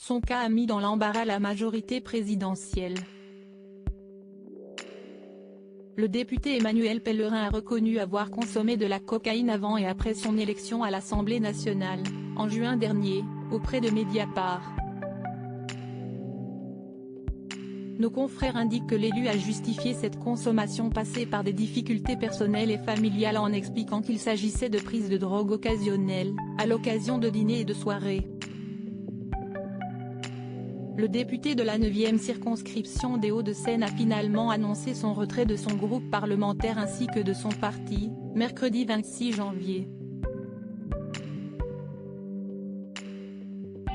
Son cas a mis dans l'embarras la majorité présidentielle. Le député Emmanuel Pellerin a reconnu avoir consommé de la cocaïne avant et après son élection à l'Assemblée nationale, en juin dernier, auprès de Mediapart. Nos confrères indiquent que l'élu a justifié cette consommation passée par des difficultés personnelles et familiales en expliquant qu'il s'agissait de prises de drogue occasionnelles, à l'occasion de dîners et de soirées. Le député de la 9e circonscription des Hauts-de-Seine a finalement annoncé son retrait de son groupe parlementaire ainsi que de son parti, mercredi 26 janvier.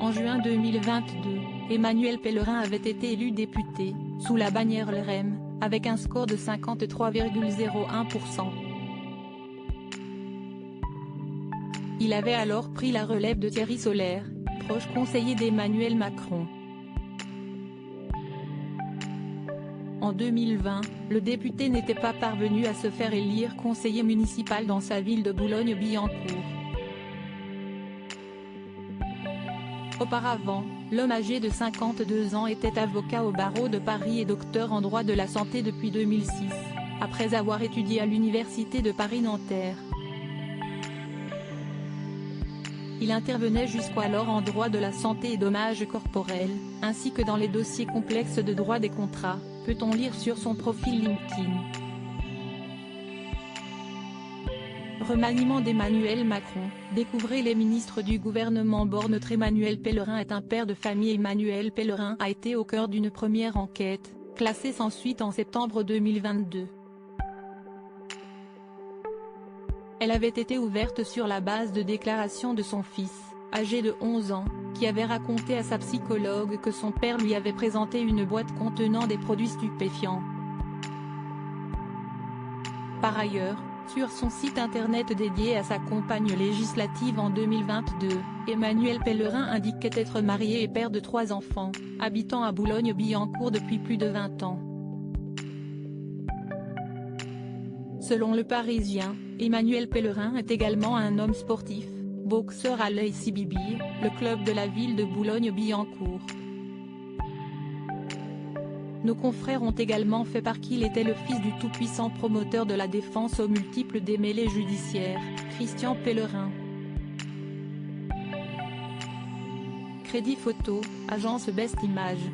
En juin 2022, Emmanuel Pellerin avait été élu député, sous la bannière LREM, avec un score de 53,01%. Il avait alors pris la relève de Thierry Solère, proche conseiller d'Emmanuel Macron. En 2020, le député n'était pas parvenu à se faire élire conseiller municipal dans sa ville de Boulogne-Billancourt. Auparavant, l'homme âgé de 52 ans était avocat au barreau de Paris et docteur en droit de la santé depuis 2006, après avoir étudié à l'université de Paris-Nanterre. Il intervenait jusqu'alors en droit de la santé et dommages corporels, ainsi que dans les dossiers complexes de droit des contrats, peut-on lire sur son profil LinkedIn. Remaniement d'Emmanuel Macron, découvrez les ministres du gouvernement Borne. Notre Emmanuel Pellerin est un père de famille. Emmanuel Pellerin a été au cœur d'une première enquête, classée sans suite en septembre 2022. Elle avait été ouverte sur la base de déclarations de son fils, âgé de 11 ans, qui avait raconté à sa psychologue que son père lui avait présenté une boîte contenant des produits stupéfiants. Par ailleurs, sur son site internet dédié à sa campagne législative en 2022, Emmanuel Pellerin indiquait être marié et père de 3 enfants, habitant à Boulogne-Billancourt depuis plus de 20 ans. Selon Le Parisien, Emmanuel Pellerin est également un homme sportif, boxeur à l'ACBB, le club de la ville de Boulogne-Billancourt. Nos confrères ont également fait part qu'il était le fils du tout-puissant promoteur de la défense aux multiples démêlés judiciaires, Christian Pellerin. Crédit photo, agence Best Images.